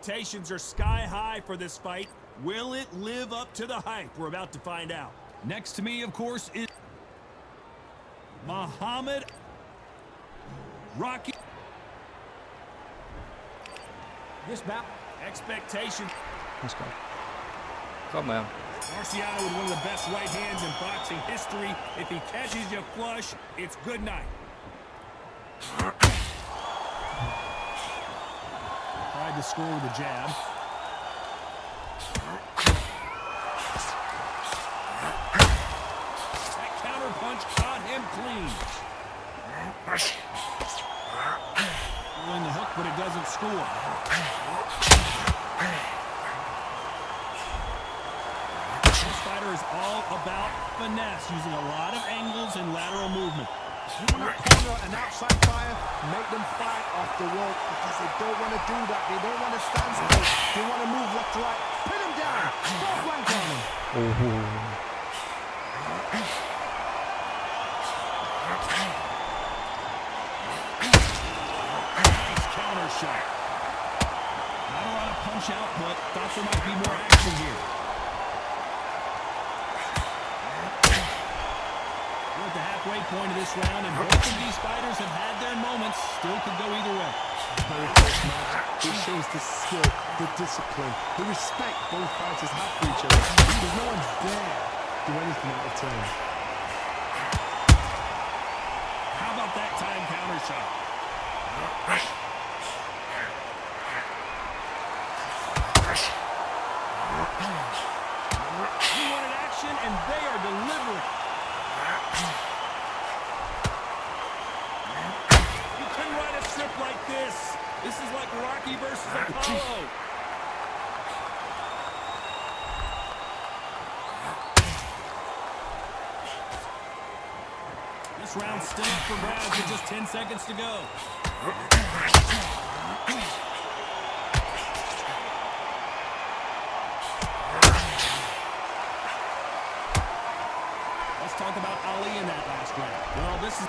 Expectations are sky high for this fight. Will it live up to the hype? We're about to find out. Next to me, of course, is Muhammad Rocky. This bout expectation. Let's go. Come on. Marciano with one of the best right hands in boxing history. If he catches you flush, it's good night. Tried to score with a jab. That counter punch caught him clean. Pulling the hook, but it doesn't score. This fighter is all about finesse, using a lot of angles and lateral movement. You want to corner an outside fire, make them fight off the rope because they don't want to do that. They don't want to stand still. They want to move left to right. Pin them down. Stop blank on them. Nice counter shot. Not a lot of punch output. Thought there might be more action here. We're at the halfway point of this round, and both of these fighters have had their moments. Still could go either way. Very close match. It shows the skill, the discipline, the respect both fighters have for each other. Because no one's dare do anything out of turn. How about that time counter shot? He wanted action, and they are delivering. You couldn't ride a ship like this. This is like Rocky versus Apollo. This round's still up for grabs with just 10 seconds to go. Let's talk about Ali in that last round. Well, this is...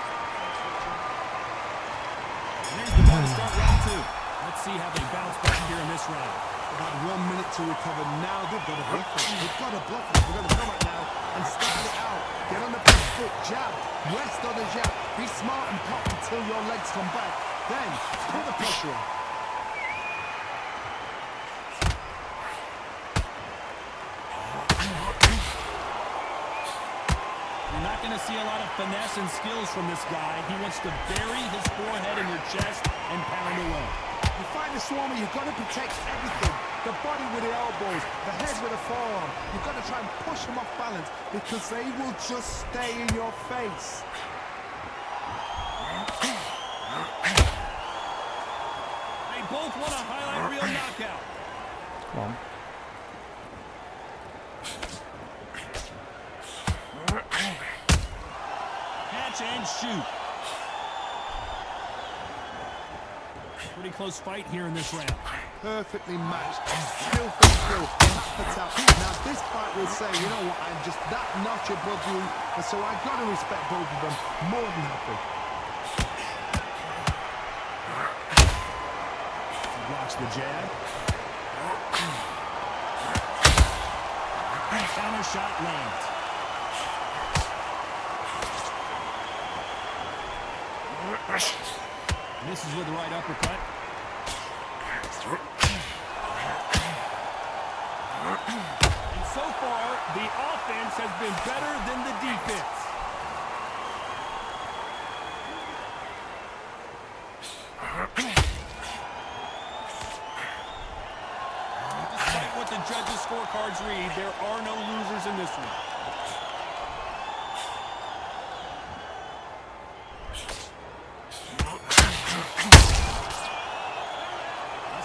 Here's the ball to start round two. Let's see how they bounce back here in this round. About 1 minute to recover. Now they've got to bluff it. They've got to bluff it. They've got to come up now and start it out. Get on the back foot, jab, rest on the jab. Be smart and pop until your legs come back. Then put the pressure on. You're not going to see a lot of finesse and skills from this guy. He wants to bury his forehead in your chest and pound away. You fight the Swarmer, you've got to protect everything. The body with the elbows, the head with the forearm. You've got to try and push them off balance because they will just stay in your face. They both want a highlight reel knockout. Come on. Catch and shoot. Pretty close fight here in this round. Perfectly matched. Skill for skill. Tap for tap. Now this fight will say, you know what, I'm just that notch above you, and so I've got to respect both of them more than happy. Blocks the jab. Counter shot lands. Misses with the right uppercut. And so far, the offense has been better than the defense. Despite what the judges' scorecards read, there are no losers in this one.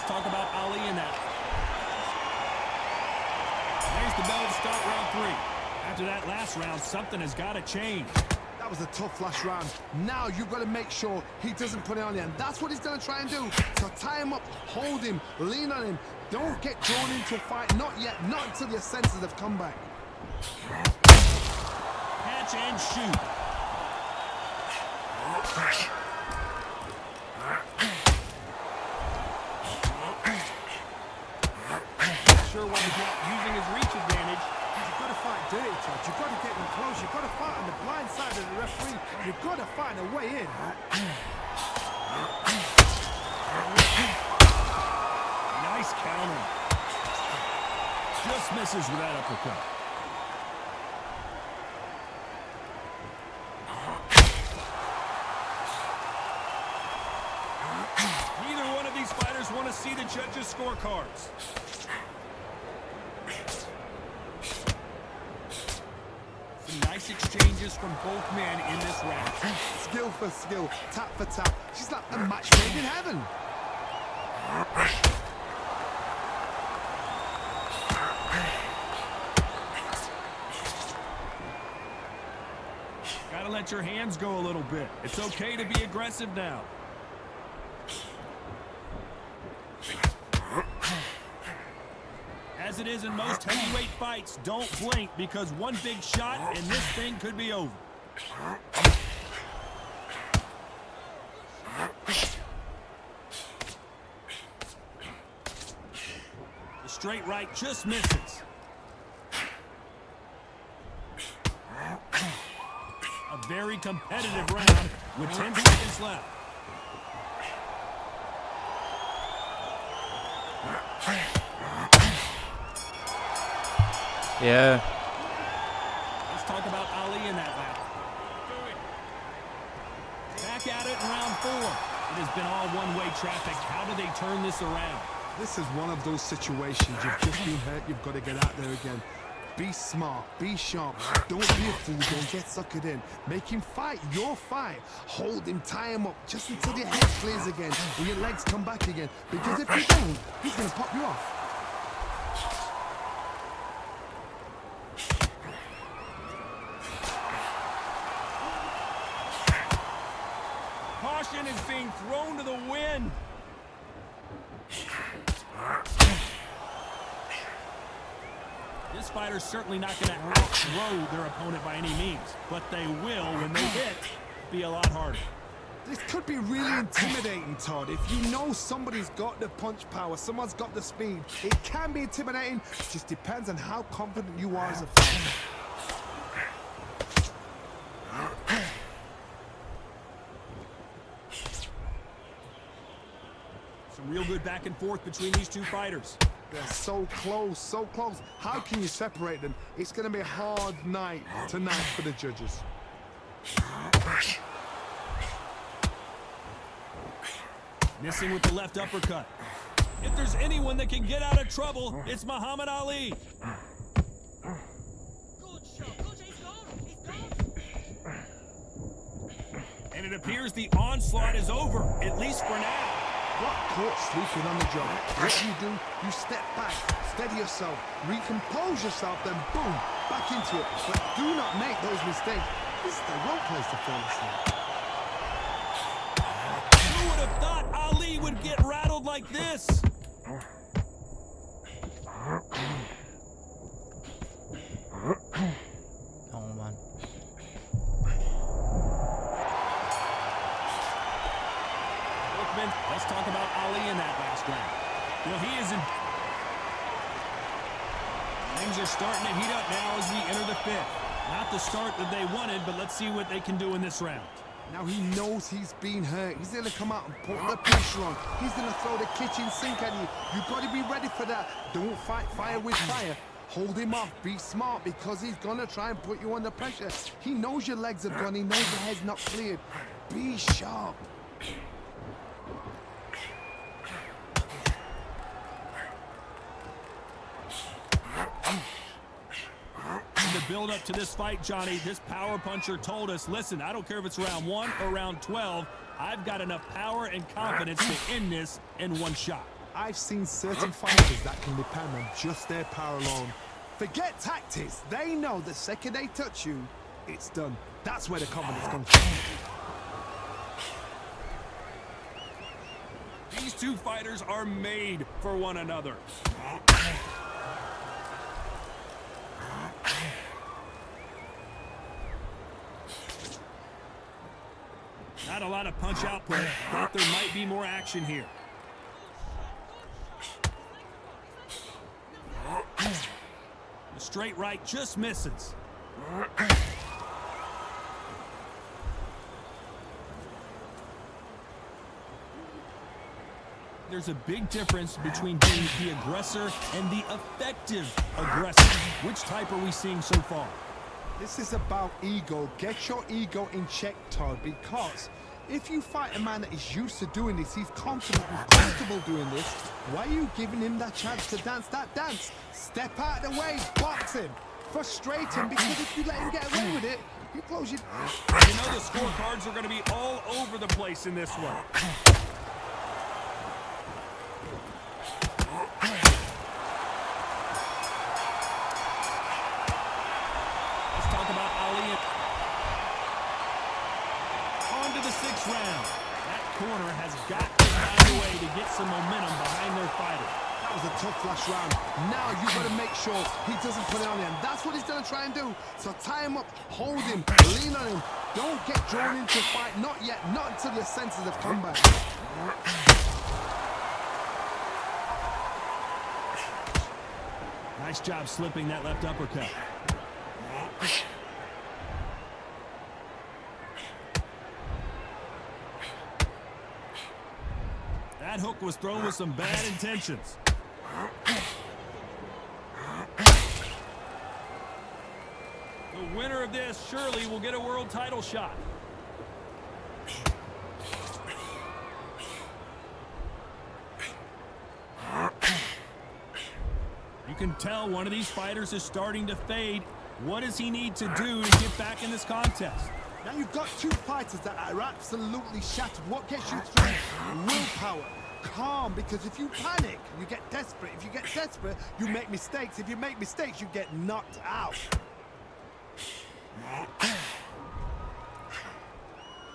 Talk about Ali in that. There's the bell to start round three. After that last round, something has got to change. That was a tough last round. Now you've got to make sure he doesn't put it on you, and that's what he's going to try and do. So tie him up, hold him, lean on him. Don't get drawn into a fight. Not yet. Not until your senses have come back. Catch and shoot. sure why he's not using his reach advantage. You've got to fight dirty, Todd. You've got to get them close. You've got to fight on the blind side of the referee. You've got to find a way in. Nice counter. Just misses with that uppercut. Neither one of these fighters want to see the judges' scorecards. Some nice exchanges from both men in this round. Skill for skill, tap for tap. She's like a match made in heaven. Gotta let your hands go a little bit. It's okay to be aggressive now. As it is in most heavyweight fights, don't blink because one big shot and this thing could be over. The straight right just misses. A very competitive round with 10 seconds left. Yeah. Let's talk about Ali in that round. Back at it in round 4. It has been all one-way traffic. How do they turn this around? This is one of those situations. You've just been hurt. You've got to get out there again. Be smart. Be sharp. Don't be a fool. Don't get suckered in. Make him fight your fight. Hold him. Tie him up just until your head clears again and your legs come back again. Because if you don't, he's going to pop you off. Caution is being thrown to the wind. This fighter's certainly not going to outthrow their opponent by any means, but they will, when they hit, be a lot harder. This could be really intimidating, Todd. If you know somebody's got the punch power, someone's got the speed, it can be intimidating. It just depends on how confident you are as a fighter. Some real good back and forth between these two fighters. They're so close, so close. How can you separate them? It's going to be a hard night tonight for the judges. Missing with the left uppercut. If there's anyone that can get out of trouble, it's Muhammad Ali. And it appears the onslaught is over, at least for now. Got caught sleeping on the job. What do? You step back, steady yourself, recompose yourself, then boom, back into it. But do not make those mistakes. This is the wrong place to fall asleep. Who would have thought Ali would get rattled like this? Oh man. Let's talk about Ali in that last round. Well, he is in. Things are starting to heat up now as we enter the 5th. Not the start that they wanted, but let's see what they can do in this round. Now he knows he's been hurt. He's going to come out and put the pressure on. He's going to throw the kitchen sink at you. You've got to be ready for that. Don't fight fire with fire. Hold him off. Be smart because he's going to try and put you under pressure. He knows your legs are gone. He knows your head's not cleared. Be sharp. The build up to this fight, Johnny, this power puncher told us, listen, I don't care if it's round 1 or round 12, I've got enough power and confidence to end this in one shot. I've seen certain fighters that can depend on just their power alone. Forget tactics. They know the second they touch you, it's done. That's where the confidence comes from. These two fighters are made for one another. Not a lot of punch output. Thought there might be more action here. straight right just misses. There's a big difference between being the aggressor and the effective aggressor. Which type are we seeing so far? This is about ego. Get your ego in check, Todd, because if you fight a man that is used to doing this, he's confident and comfortable doing this, why are you giving him that chance to dance that dance? Step out of the way, box him, frustrate him, because if you let him get away with it, you close your... You know the scorecards are going to be all over the place in this one. Round. That corner has got to find a way to get some momentum behind their fighter. That was a tough flash round. Now you got to make sure he doesn't put it on him. That's what he's going to try and do. So tie him up, hold him, lean on him. Don't get drawn into a fight. Not yet. Not until your senses have come back. Nice job slipping that left uppercut. That hook was thrown with some bad intentions. The winner of this surely will get a world title shot. You can tell one of these fighters is starting to fade. What does he need to do to get back in this contest? Now you've got two fighters that are absolutely shattered. What gets you through? Willpower. Calm, because if you panic, you get desperate. If you get desperate, you make mistakes. If you make mistakes, you get knocked out.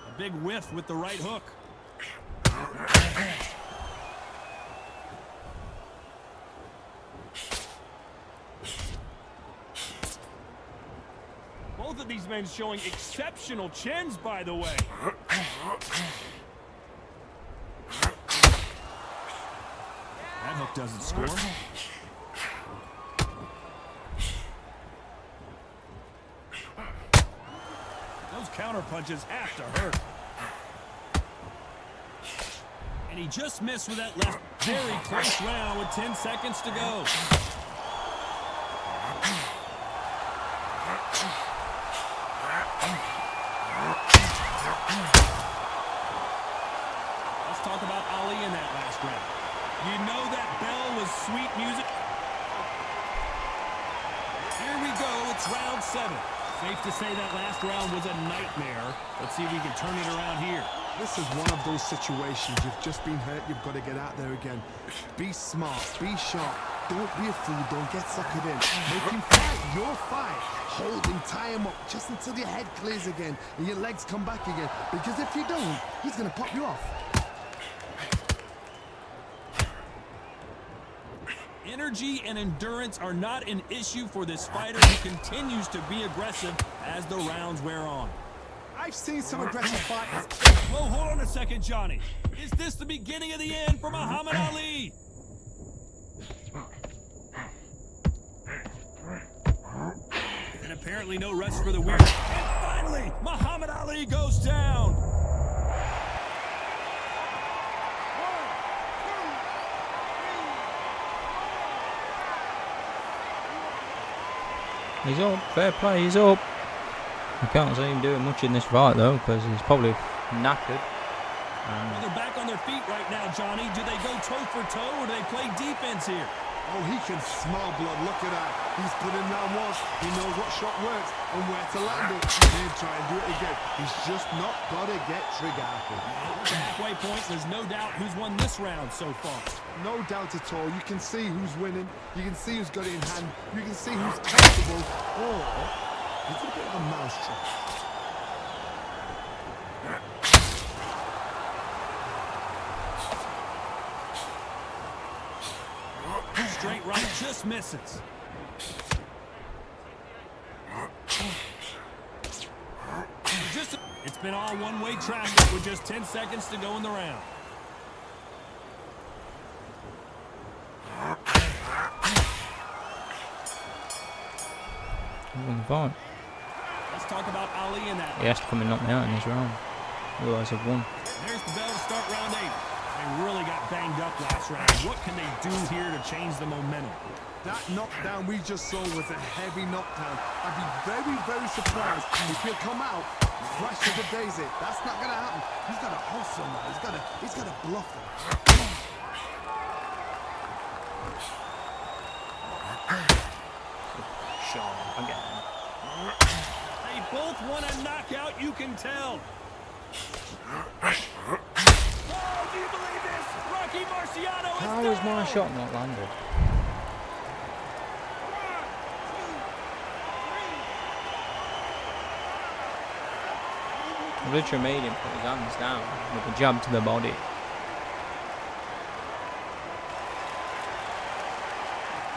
A big whiff with the right hook. Both of these men showing exceptional chins, by the way. That hook doesn't score. Those counter punches have to hurt. And he just missed with that left. Very close round with 10 seconds to go. Let's talk about Ali in that last round. You know that bell was sweet music. Here we go, it's round 7. Safe to say that last round was a nightmare. Let's see if we can turn it around here. This is one of those situations. You've just been hurt, you've got to get out there again. Be smart, be sharp. Don't be a fool, don't get suckered in. Make him fight your fight. Hold him, tie him up, just until your head clears again and your legs come back again. Because if you don't, he's going to pop you off. Energy and endurance are not an issue for this fighter who continues to be aggressive as the rounds wear on. I've seen some aggressive fighters. Whoa, hold on a second, Johnny. Is this the beginning of the end for Muhammad Ali? And apparently no rest for the weary. And finally, Muhammad Ali goes down. He's up. Fair play. He's up. I can't see him doing much in this fight though, because he's probably knackered. Well, they're back on their feet right now, Johnny. Do they go toe for toe or do they play defense here? Oh, he can smell blood. Look at that. He's put in round one. He knows what shot works and where to land it. Then try and do it again. He's just not got to get trigger happy. At the halfway point, there's no doubt who's won this round so far. No doubt at all. You can see who's winning. You can see who's got it in hand. You can see who's comfortable. Or it's a bit of a mousetrap. Straight right just misses. It's been all one-way traffic with just 10 seconds to go in the round. He won the fight. Let's talk about Ali in that. He has to come and knock me out in this round. Otherwise I've won. There's the bell to start round 8. They really got banged up last round. What can they do here to change the momentum? That knockdown we just saw was a heavy knockdown. I'd be very, very surprised if he'll come out fresh as a daisy. That's not gonna happen. He's got to hustle now. He's got to bluff him. Sean again. They both want a knockout, you can tell. Oh, do you believe this? Rocky Marciano is How is my shot not landed? I literally made him put his hands down with a jab to the body.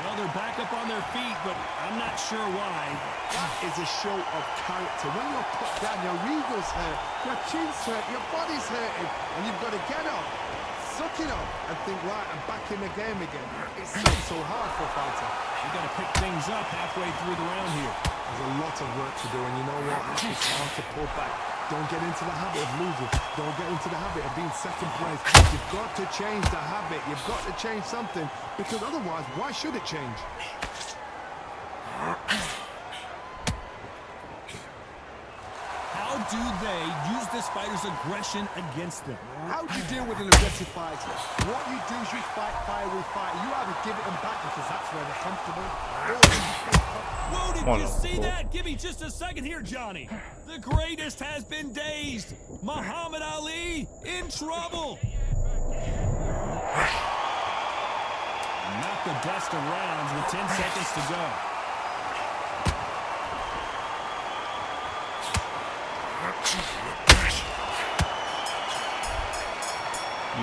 Well, they're back up on their feet, but I'm not sure why. That is a show of character. When you're put down, your ego's hurt, your chin's hurt, your body's hurting, and you've got to get up, suck it up, and think, right, I'm back in the game again. It's so hard for a fighter. We've got to pick things up halfway through the round here. There's a lot of work to do, and you know what? It's hard to pull back. Don't get into the habit of losing. Don't get into the habit of being second place. You've got to change the habit. You've got to change something, because otherwise, why should it change? How do they use this fighter's aggression against them? How do you deal with an aggressive fighter? What you do is you fight fire with fire. You either give it them back because that's where they're comfortable. Whoa, did you see that? Give me just a second here, Johnny. The greatest has been dazed. Muhammad Ali in trouble. Not the best of rounds with 10 seconds to go.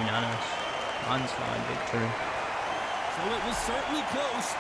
Unanimous. Landslide victory. So it was certainly close.